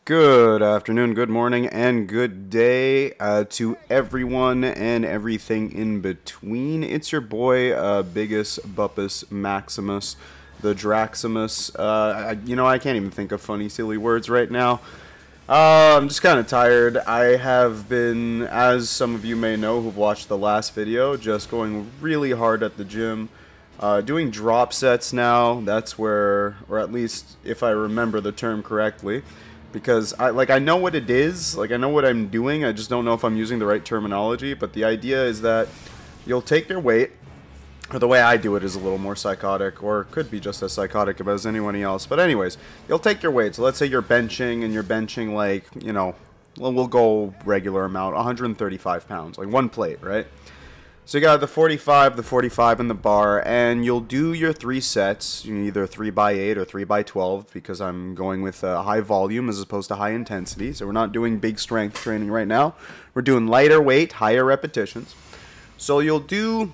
Good afternoon, good morning, and good day to everyone and everything in between. It's your boy, Biggest Buppus Maximus, the Draximus. I can't even think of funny, silly words right now. I'm just kind of tired. I have been, as some of you may know who've watched the last video, just going really hard at the gym. Doing drop sets now. That's where, or at least if I remember the term correctly, because I know what it is, like I know what I'm doing. I just don't know if I'm using the right terminology. But the idea is that you'll take your weight, or the way I do it is a little more psychotic, or could be just as psychotic as anyone else. But anyways, you'll take your weight. So let's say you're benching, and you're benching like, we'll go regular amount, 135 pounds, like one plate, right? So you got the 45, and the bar, and you'll do your 3 sets, either 3x8 or 3x12, because I'm going with high volume as opposed to high intensity. So we're not doing big strength training right now. We're doing lighter weight, higher repetitions. So you'll do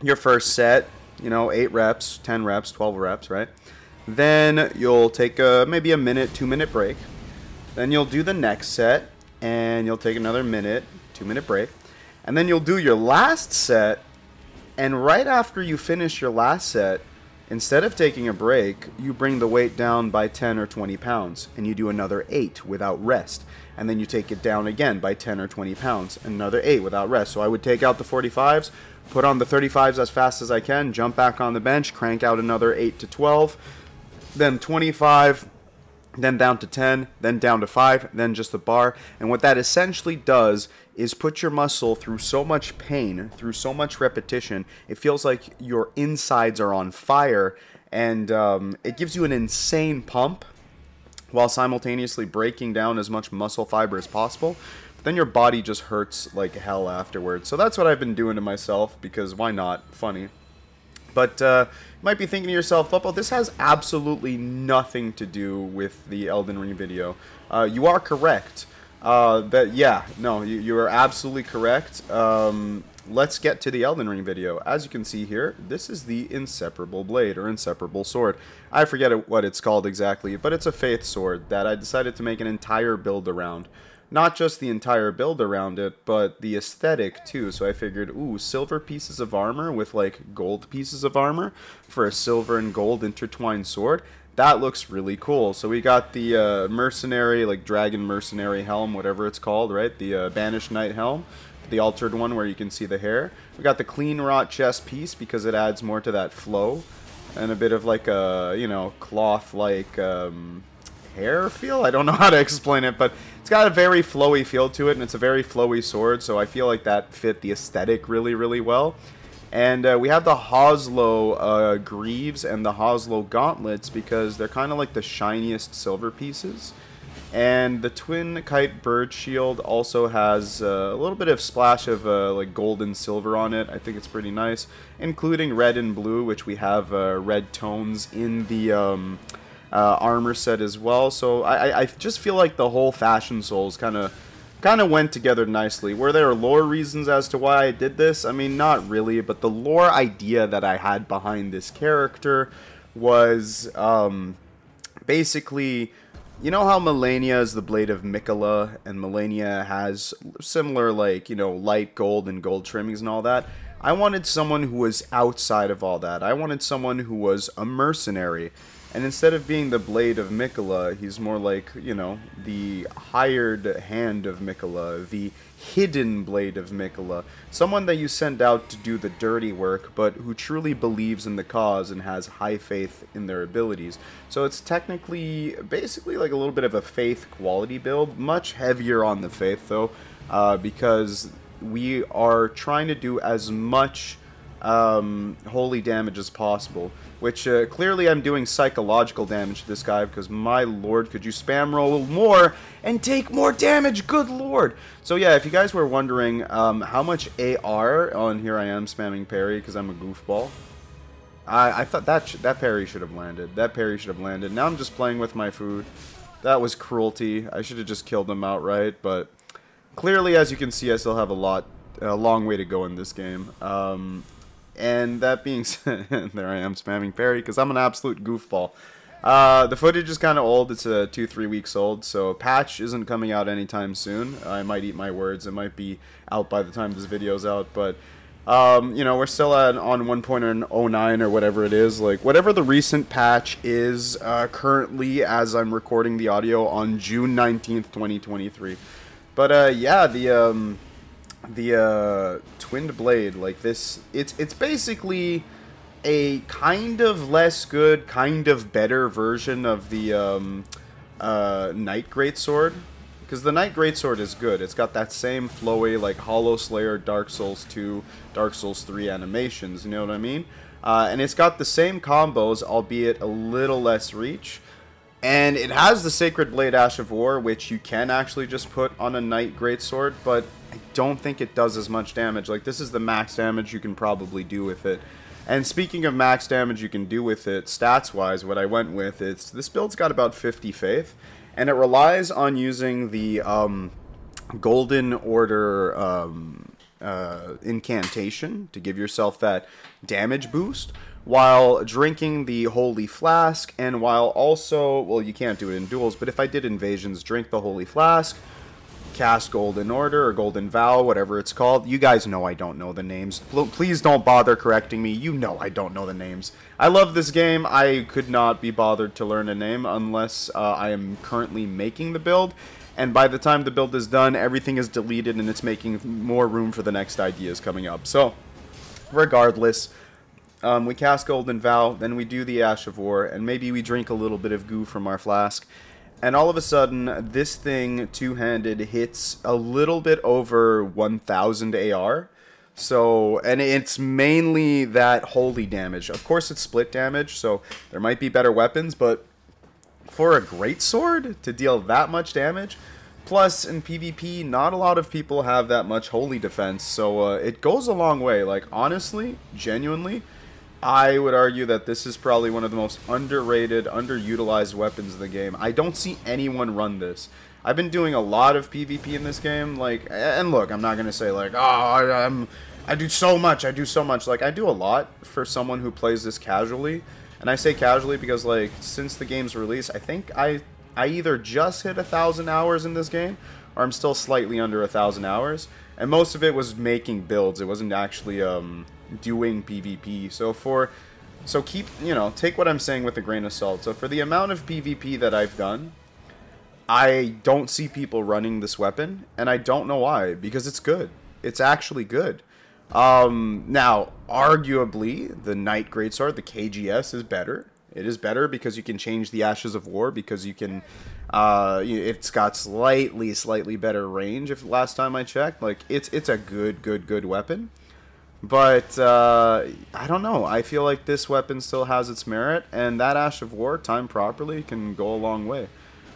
your first set, 8 reps, 10 reps, 12 reps, right? Then you'll take maybe a minute, 2-minute break. Then you'll do the next set, and you'll take another minute, 2-minute break. And then you'll do your last set, and right after you finish your last set, instead of taking a break, you bring the weight down by 10 or 20 pounds, and you do another 8 without rest. And then you take it down again by 10 or 20 pounds, another 8 without rest. So I would take out the 45s, put on the 35s as fast as I can, jump back on the bench, crank out another 8 to 12, then 25, then down to 10, then down to 5, then just the bar. And what that essentially does is put your muscle through so much pain, through so much repetition, it feels like your insides are on fire, and it gives you an insane pump while simultaneously breaking down as much muscle fiber as possible. But then your body just hurts like hell afterwards. So that's what I've been doing to myself, because why not? Funny. But you might be thinking to yourself, Buppo, this has absolutely nothing to do with the Elden Ring video. You are correct. You are absolutely correct. Let's get to the Elden Ring video. As you can see here, this is the Inseparable Blade, or Inseparable Sword. I forget what it's called exactly, but it's a faith sword that I decided to make an entire build around. Not just the entire build around it, but the aesthetic too. So I figured, ooh, silver pieces of armor with like gold pieces of armor for a silver and gold intertwined sword. That looks really cool. So we got the mercenary, like dragon mercenary helm, whatever it's called, right? The banished knight helm, the altered one where you can see the hair. We got the clean wrought chest piece because it adds more to that flow, and a bit of like a cloth like hair feel. I don't know how to explain it, but it's got a very flowy feel to it, and it's a very flowy sword, so I feel like that fit the aesthetic really, really well. And we have the Hoslow greaves and the Hoslow gauntlets because they're kind of like the shiniest silver pieces. And the twin kite bird shield also has a little bit of splash of like gold and silver on it. I think it's pretty nice, including red and blue, which we have red tones in the armor set as well. So I just feel like the whole Fashion Souls kind of went together nicely. Were there lore reasons as to why I did this? I mean, not really, but the lore idea that I had behind this character was basically, you know how Melania is the blade of Mikola, and Melania has similar, like, light gold and gold trimmings and all that? I wanted someone who was outside of all that. I wanted someone who was a mercenary. And instead of being the blade of Mikola, he's more like, the hired hand of Mikola, the hidden blade of Mikola. Someone that you send out to do the dirty work, but who truly believes in the cause and has high faith in their abilities. So it's technically, basically like a little bit of a faith quality build, much heavier on the faith though, because we are trying to do as much holy damage as possible, which clearly I'm doing psychological damage to this guy, because my lord, could you spam roll more and take more damage? Good lord. So yeah, if you guys were wondering how much AR on, here I am spamming parry because I'm a goofball. I thought that parry should have landed. That parry should have landed. Now I'm just playing with my food. That was cruelty. I should have just killed him outright, but clearly, as you can see, I still have a long way to go in this game. And that being said, there I am spamming parry because I'm an absolute goofball. The footage is kind of old. It's 2-3 weeks old, so patch isn't coming out anytime soon. I might eat my words. It might be out by the time this video's out, but you know, we're still on 1.09 or whatever it is. Like, whatever the recent patch is currently as I'm recording the audio on June 19th, 2023. But yeah, the twinned blade, like this, it's basically a kind of less good, kind of better version of the Knight Greatsword. Because the Knight Greatsword is good. It's got that same flowy, like, Hollow Slayer, Dark Souls 2, Dark Souls 3 animations, you know what I mean? And it's got the same combos, albeit a little less reach. And it has the Sacred Blade Ash of War, which you can actually just put on a Knight Greatsword, but I don't think it does as much damage. Like, this is the max damage you can probably do with it. And speaking of max damage you can do with it, stats-wise, what I went with is this build's got about 50 faith, and it relies on using the Golden Order incantation to give yourself that damage boost, while drinking the Holy Flask, and while also, well, you can't do it in duels, but if I did invasions, drink the Holy Flask, cast Golden Order or Golden Vow, whatever it's called. You guys know I don't know the names. Please don't bother correcting me. You know I don't know the names. I love this game. I could not be bothered to learn a name unless I am currently making the build. And by the time the build is done, everything is deleted and it's making more room for the next ideas coming up. So, regardless, we cast Golden Vow, then we do the Ash of War, and maybe we drink a little bit of goo from our flask. And all of a sudden, this thing, two-handed, hits a little bit over 1,000 AR. So, and it's mainly that holy damage. Of course, it's split damage, so there might be better weapons, but for a greatsword to deal that much damage, plus in PvP, not a lot of people have that much holy defense, so it goes a long way. Like, honestly, genuinely, I would argue that this is probably one of the most underrated, underutilized weapons in the game. I don't see anyone run this. I've been doing a lot of PvP in this game, like, and look, I'm not gonna say like, oh, I do so much, I do so much. Like, I do a lot for someone who plays this casually, and I say casually because, like, since the game's release, I think I either just hit 1,000 hours in this game, or I'm still slightly under 1,000 hours, and most of it was making builds. It wasn't actually doing PvP. So keep, you know, take what I'm saying with a grain of salt. So for the amount of PvP that I've done, I don't see people running this weapon, and I don't know why, because it's good. It's actually good. Now, arguably, the Knight Greatsword, the KGS, is better. It is better because you can change the Ashes of War, because you can, it's got slightly better range, if last time I checked. Like, it's a good weapon. But, I don't know. I feel like this weapon still has its merit, and that Ash of War, timed properly, can go a long way.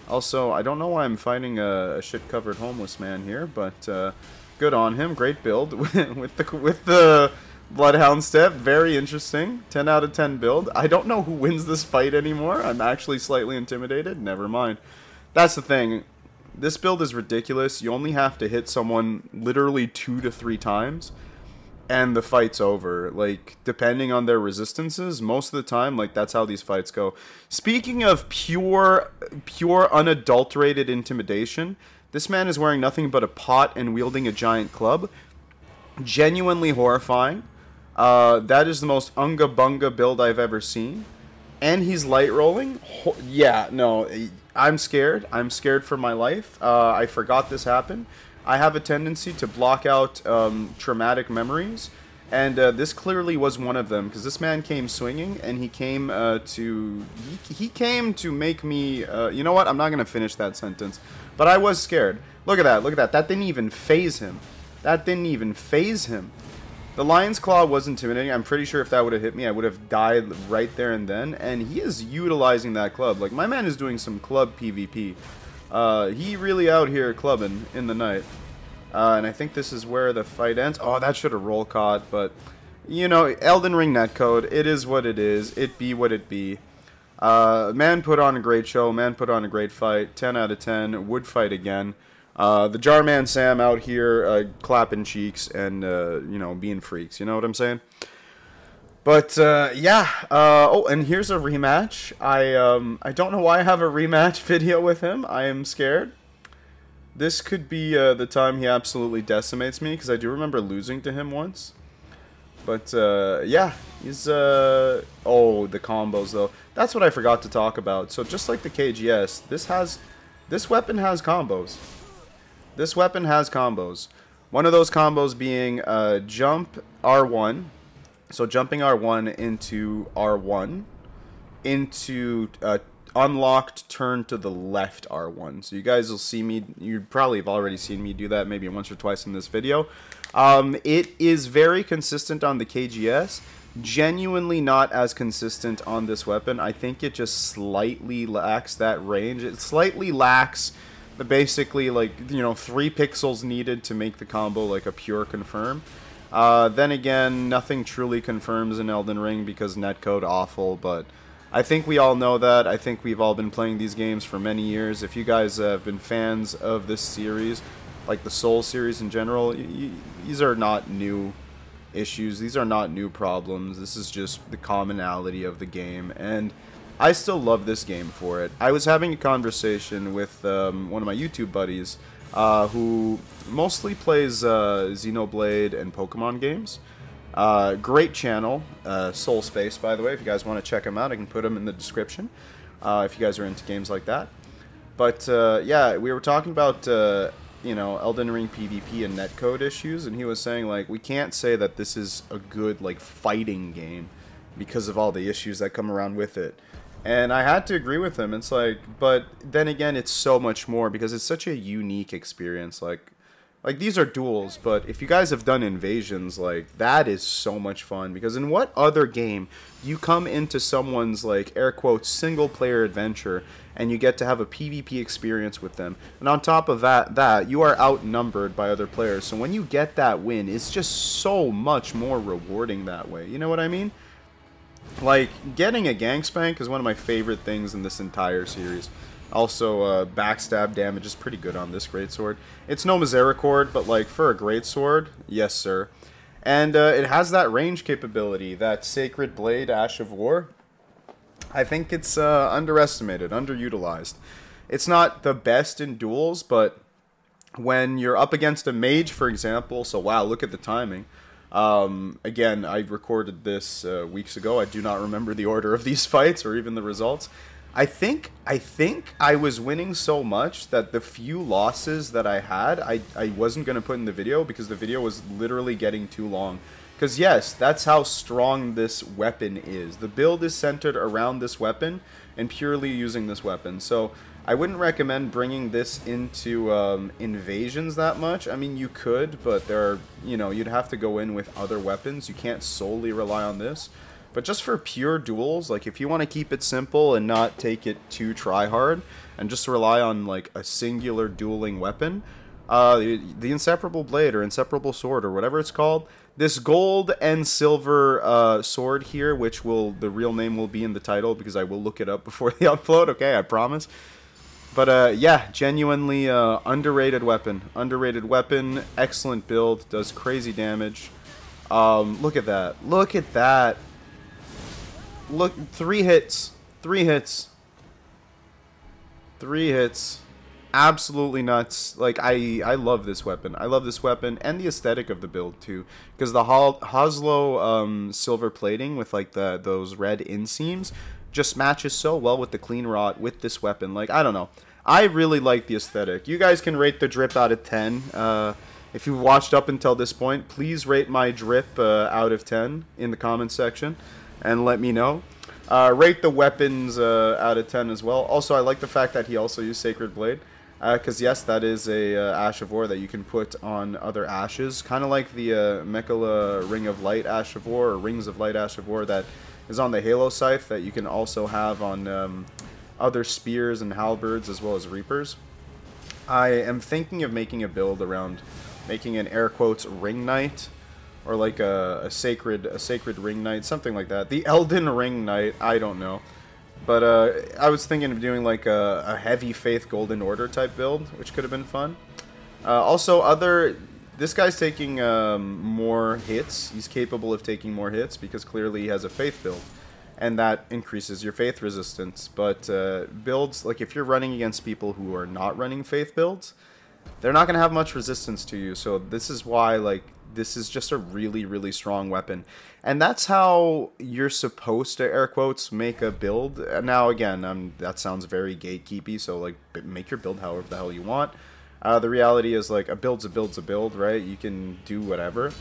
Also, I don't know why I'm fighting a shit-covered homeless man here, but, good on him. Great build with the Bloodhound Step. Very interesting. 10 out of 10 build. I don't know who wins this fight anymore. I'm actually slightly intimidated. Never mind. That's the thing. This build is ridiculous. You only have to hit someone literally 2 to 3 times, and the fight's over. Like, depending on their resistances, most of the time, like, that's how these fights go. Speaking of pure unadulterated intimidation, this man is wearing nothing but a pot and wielding a giant club. Genuinely horrifying. That is the most unga bunga build I've ever seen. And he's light rolling. Yeah, no, I'm scared. I'm scared for my life. I forgot this happened. I have a tendency to block out traumatic memories, and this clearly was one of them, because this man came swinging, and he came he came to make me, you know what, I'm not going to finish that sentence, but I was scared. Look at that, look at that, that didn't even phase him. That didn't even phase him. The Lion's Claw was intimidating. I'm pretty sure if that would have hit me, I would have died right there and then, and he is utilizing that club. Like, my man is doing some club PvP. He really out here clubbing in the night. And I think this is where the fight ends. Oh, that should have roll caught, but, you know, Elden Ring netcode, it is what it is. It be what it be. Man put on a great show. Man put on a great fight. 10 out of 10. Would fight again. The Jarman Sam out here clapping cheeks and, you know, being freaks. You know what I'm saying? But yeah. Oh, and here's a rematch. I don't know why I have a rematch video with him. I am scared. This could be the time he absolutely decimates me, because I do remember losing to him once. But yeah, he's oh, the combos though. That's what I forgot to talk about. So just like the KGS, this weapon has combos. This weapon has combos. One of those combos being jump R1. So jumping R1 into R1 into unlocked turn to the left R1. So you guys will see me, you probably have already seen me do that maybe once or twice in this video. It is very consistent on the KGS, genuinely not as consistent on this weapon. I think it just slightly lacks that range. It slightly lacks the basically, like, you know, 3 pixels needed to make the combo like a pure confirm. Then again, nothing truly confirms in Elden Ring because netcode awful, but I think we all know that. I think we've all been playing these games for many years. If you guys have been fans of this series, like the Soul series in general, these are not new issues. These are not new problems. This is just the commonality of the game, and I still love this game for it. I was having a conversation with one of my YouTube buddies who mostly plays Xenoblade and Pokemon games. Great channel, Soul Space, by the way. If you guys want to check him out, I can put him in the description if you guys are into games like that. But yeah, we were talking about you know, Elden Ring PvP and netcode issues, and he was saying, like, we can't say that this is a good, like, fighting game because of all the issues that come around with it. And I had to agree with him. It's like, but then again, it's so much more because it's such a unique experience. Like these are duels, but if you guys have done invasions, like, that is so much fun. Because in what other game you come into someone's, like, air quotes, single player adventure and you get to have a PvP experience with them, and on top of that you are outnumbered by other players. So when you get that win, it's just so much more rewarding that way. You know what I mean? Like, getting a gang spank is one of my favorite things in this entire series. Also, backstab damage is pretty good on this greatsword. It's no Misericord, but, like, for a greatsword, yes sir. And it has that range capability, that Sacred Blade, Ash of War. I think it's underestimated, underutilized. It's not the best in duels, but when you're up against a mage, for example, so wow, look at the timing. Again, I recorded this weeks ago. I do not remember the order of these fights or even the results. I think I was winning so much that the few losses that I had, I wasn't going to put in the video because the video was literally getting too long. Because yes, that's how strong this weapon is. The build is centered around this weapon and purely using this weapon. So I wouldn't recommend bringing this into invasions that much. I mean, you could, but there are, you know, you'd have to go in with other weapons. You can't solely rely on this. But just for pure duels, like, if you want to keep it simple and not take it too try-hard and just rely on, like, a singular dueling weapon, the Inseparable Blade or Inseparable Sword or whatever it's called, this gold and silver sword here, which the real name will be in the title because I will look it up before the upload, okay, I promise. But yeah, genuinely underrated weapon. Underrated weapon, excellent build, does crazy damage. Look at that. Look at that. Look, 3 hits. 3 hits. 3 hits. Absolutely nuts. Like, I love this weapon. I love this weapon and the aesthetic of the build too, because the Hoslo silver plating with, like, those red inseams just matches so well with the clean rot with this weapon. Like, I don't know. I really like the aesthetic. You guys can rate the drip out of 10. If you've watched up until this point, please rate my drip out of 10 in the comments section and let me know. Rate the weapons out of 10 as well. Also, I like the fact that he also used Sacred Blade. Because yes, that is a Ash of War that you can put on other ashes. Kind of like the Mekhala Ring of Light Ash of War, or Rings of Light Ash of War that is on the Halo Scythe that you can also have on other spears and halberds as well as reapers. I am thinking of making a build around making an air quotes ring knight, or like a sacred ring knight, something like that. The Elden Ring Knight, I don't know. But I was thinking of doing like a heavy faith Golden Order type build, which could have been fun. Also, other this guy's taking more hits. He's capable of taking more hits because clearly he has a faith build, and that increases your faith resistance. But builds, like if you're running against people who are not running faith builds, they're not going to have much resistance to you. So this is why, like, this is just a really, really strong weapon. And that's how you're supposed to, air quotes, make a build. Now, again, that sounds very gatekeepy, so, like, make your build however the hell you want. The reality is, like, a build's a build's a build, right? You can do whatever.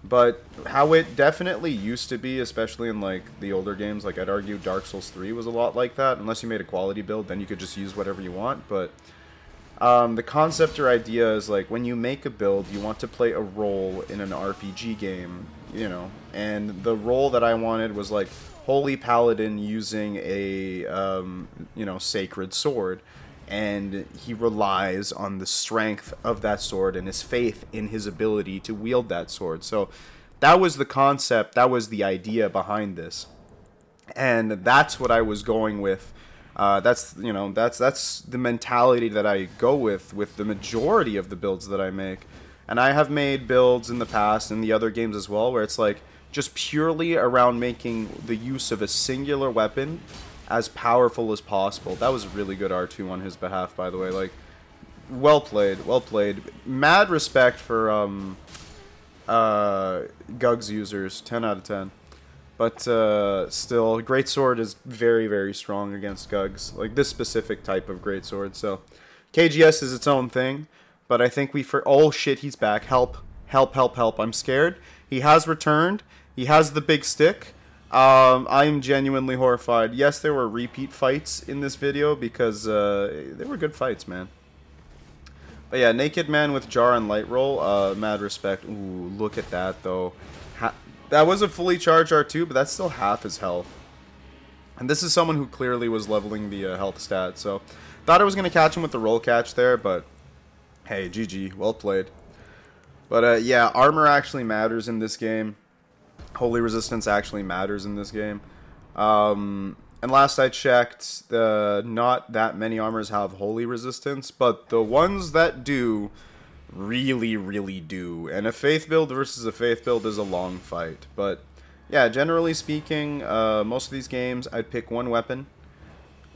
But how it definitely used to be, especially in, like, the older games, like, I'd argue Dark Souls 3 was a lot like that. Unless you made a quality build, then you could just use whatever you want, but the concept or idea is, like, when you make a build, you want to play a role in an RPG game, you know, and the role that I wanted was, like, Holy Paladin using a, you know, sacred sword, and he relies on the strength of that sword and his faith in his ability to wield that sword. So that was the concept, that was the idea behind this, and that's what I was going with. That's the mentality that I go with the majority of the builds that I make. And I have made builds in the past in the other games as well where it's like just purely around making the use of a singular weapon as powerful as possible. That was a really good R2 on his behalf, by the way. Like, well played, well played. Mad respect for Gugs users, 10 out of 10. But still, Greatsword is very, very strong against Gugs. Like, this specific type of Greatsword. So, KGS is its own thing. But I think oh shit, he's back. Help, help, help, help. I'm scared. He has returned. He has the big stick. I'm genuinely horrified. Yes, there were repeat fights in this video because they were good fights, man. But yeah, Naked Man with Jar and Light Roll. Mad respect. Ooh, look at that, though. That was a fully charged R2, but that's still half his health. And this is someone who clearly was leveling the health stat, so thought I was going to catch him with the roll catch there, but hey, GG, well played. But yeah, armor actually matters in this game. Holy resistance actually matters in this game. And last I checked, not that many armors have holy resistance, but the ones that do really, really do. And a faith build versus a faith build is a long fight. But yeah, generally speaking, most of these games I'd pick one weapon,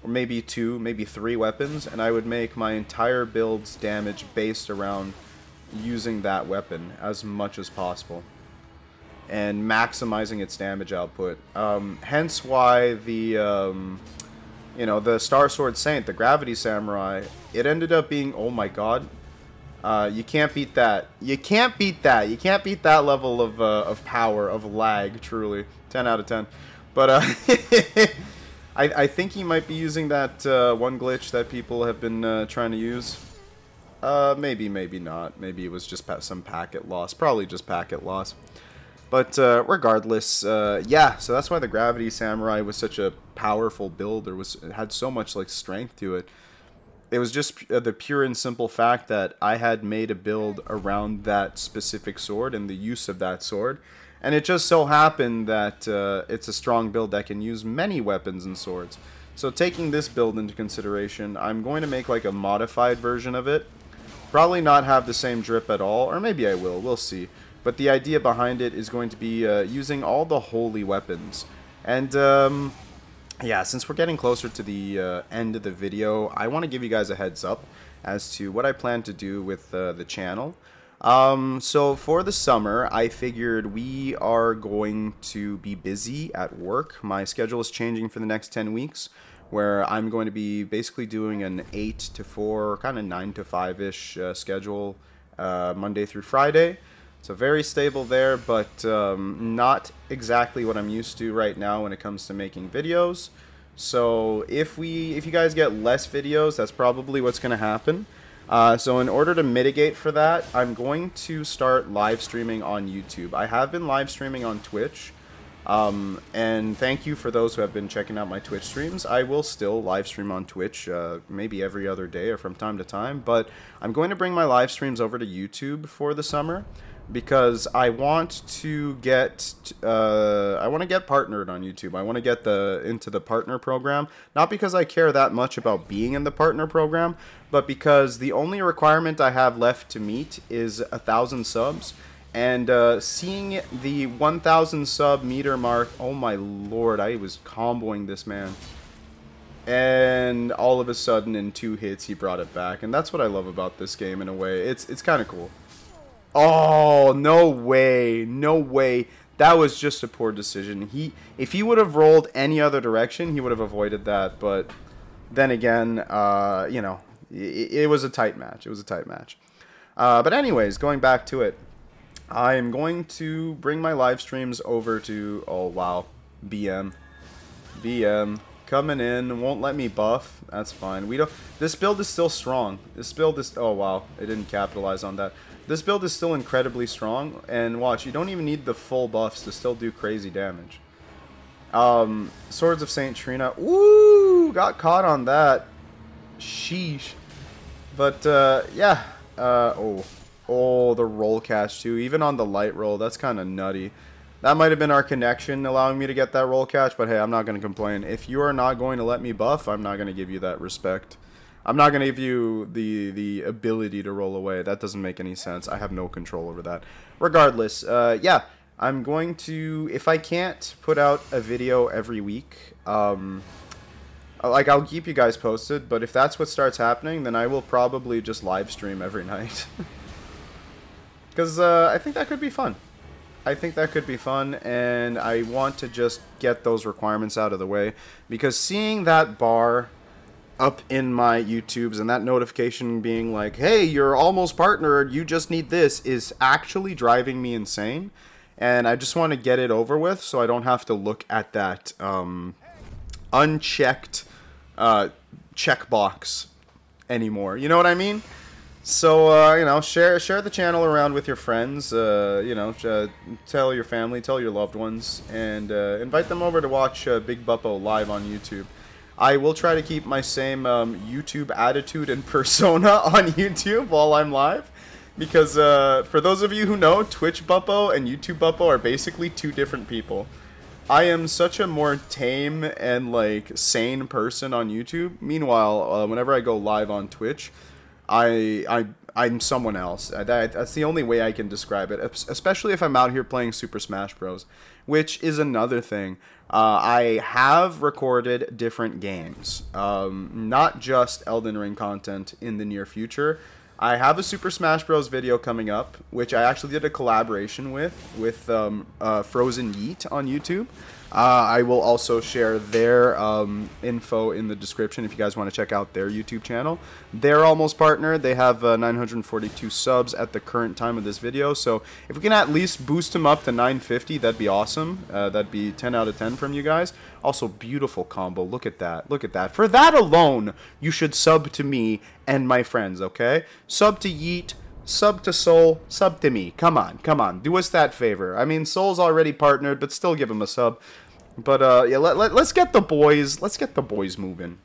or maybe two, maybe three weapons, and I would make my entire build's damage based around using that weapon as much as possible and maximizing its damage output. Hence why the you know, the Star Sword Saint, the Gravity Samurai, it ended up being, oh my god, you can't beat that. You can't beat that. You can't beat that level of power, of lag, truly. 10 out of 10. But I think he might be using that one glitch that people have been trying to use. Maybe, maybe not. Maybe it was just some packet loss. Probably just packet loss. But regardless, yeah, so that's why the Gravity Samurai was such a powerful build, or it had so much like strength to it. It was just the pure and simple fact that I had made a build around that specific sword and the use of that sword. And it just so happened that it's a strong build that can use many weapons and swords. So taking this build into consideration, I'm going to make like a modified version of it. Probably not have the same drip at all, or maybe I will, we'll see. But the idea behind it is going to be using all the holy weapons. And yeah, since we're getting closer to the end of the video, I want to give you guys a heads up as to what I plan to do with the channel. So for the summer, I figured we are going to be busy at work. My schedule is changing for the next 10 weeks, where I'm going to be basically doing an 8 to 4, kind of 9 to 5-ish schedule, Monday through Friday. So very stable there, but not exactly what I'm used to right now when it comes to making videos. So if you guys get less videos, that's probably what's going to happen. So in order to mitigate for that, I'm going to start live streaming on YouTube. I have been live streaming on Twitch, and thank you for those who have been checking out my Twitch streams. I will still live stream on Twitch, maybe every other day or from time to time, but I'm going to bring my live streams over to YouTube for the summer. because I want to get partnered on YouTube. I want to get into the partner program, not because I care that much about being in the partner program, but because the only requirement I have left to meet is 1,000 subs. And seeing the 1,000 sub meter mark, oh my lord, I was comboing this man. And all of a sudden, in 2 hits, he brought it back. And that's what I love about this game in a way. It's kind of cool. Oh, no way. No way. That was just a poor decision. If he would have rolled any other direction, he would have avoided that. But then again, you know, it was a tight match. It was a tight match. But anyways, going back to it. I'm going to bring my live streams over to, oh wow, BM coming in, won't let me buff. That's fine. This build is still strong. This build is, oh wow, it didn't capitalize on that. This build is still incredibly strong, and watch, you don't even need the full buffs to still do crazy damage. Swords of Saint Trina, ooh, got caught on that. Sheesh. But yeah, oh, the roll catch too. Even on the light roll, that's kind of nutty. That might have been our connection allowing me to get that roll catch, but hey, I'm not going to complain. If you are not going to let me buff, I'm not going to give you that respect. I'm not going to give you the ability to roll away. That doesn't make any sense. I have no control over that. Regardless, yeah, I'm going to, if I can't put out a video every week, like, I'll keep you guys posted, but if that's what starts happening, then I will probably just live stream every night. Because I think that could be fun. I think that could be fun, and I want to just get those requirements out of the way. Because seeing that bar up in my YouTubes and that notification being like, hey, you're almost partnered, you just need this, is actually driving me insane. And I just want to get it over with so I don't have to look at that unchecked checkbox anymore. You know what I mean? So, you know, share the channel around with your friends, you know, tell your family, tell your loved ones, and invite them over to watch Big Buppo live on YouTube. I will try to keep my same YouTube attitude and persona on YouTube while I'm live, because for those of you who know, Twitch Buppo and YouTube Buppo are basically 2 different people. I am such a more tame and, like, sane person on YouTube. Meanwhile, whenever I go live on Twitch, I'm someone else. That's the only way I can describe it, especially if I'm out here playing Super Smash Bros., which is another thing. I have recorded different games, not just Elden Ring content in the near future. I have a Super Smash Bros. Video coming up, which I actually did a collaboration with Frozen Yeet on YouTube. I will also share their info in the description if you guys want to check out their YouTube channel. They're almost partnered. They have 942 subs at the current time of this video. So if we can at least boost them up to 950, that'd be awesome. That'd be 10 out of 10 from you guys. Also, beautiful combo. Look at that. Look at that. For that alone, you should sub to me and my friends, okay? Sub to Yeet. Sub to Soul, sub to me. Come on, come on. Do us that favor. I mean, Soul's already partnered, but still give him a sub. But, yeah, let's get the boys moving.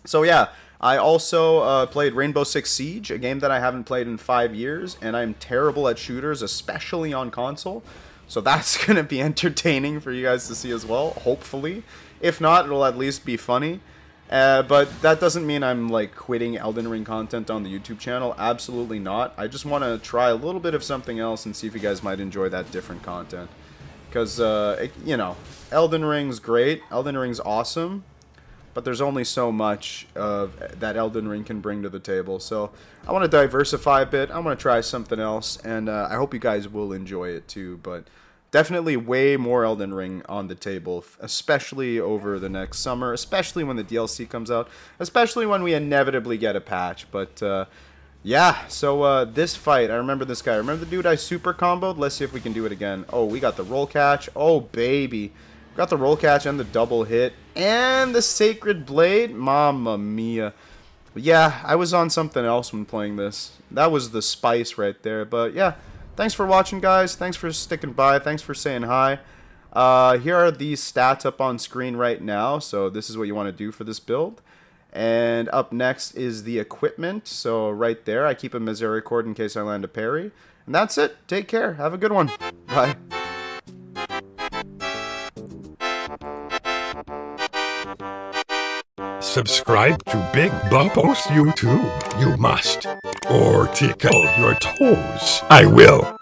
So, yeah, I also played Rainbow Six Siege, a game that I haven't played in 5 years, and I'm terrible at shooters, especially on console. So that's going to be entertaining for you guys to see as well, hopefully. If not, it'll at least be funny. But that doesn't mean I'm, like, quitting Elden Ring content on the YouTube channel. Absolutely not. I just want to try a little bit of something else and see if you guys might enjoy that different content. Because, you know, Elden Ring's great. Elden Ring's awesome. But there's only so much that Elden Ring can bring to the table. So I want to diversify a bit. I want to try something else. And I hope you guys will enjoy it too. But definitely way more Elden Ring on the table, especially over the next summer, especially when the DLC comes out, especially when we inevitably get a patch. But, yeah, so this fight, I remember this guy. Remember the dude I super comboed? Let's see if we can do it again. Oh, we got the roll catch. Oh, baby. Got the roll catch and the double hit. And the Sacred Blade. Mamma mia. Yeah, I was on something else when playing this. That was the spice right there. But, yeah. Thanks for watching, guys. Thanks for sticking by. Thanks for saying hi. Here are these stats up on screen right now. So this is what you want to do for this build. And up next is the equipment. So right there, I keep a misericord in case I land a parry. And that's it. Take care. Have a good one. Bye. Subscribe to Big Buppo's YouTube. You must. Or tickle your toes. I will.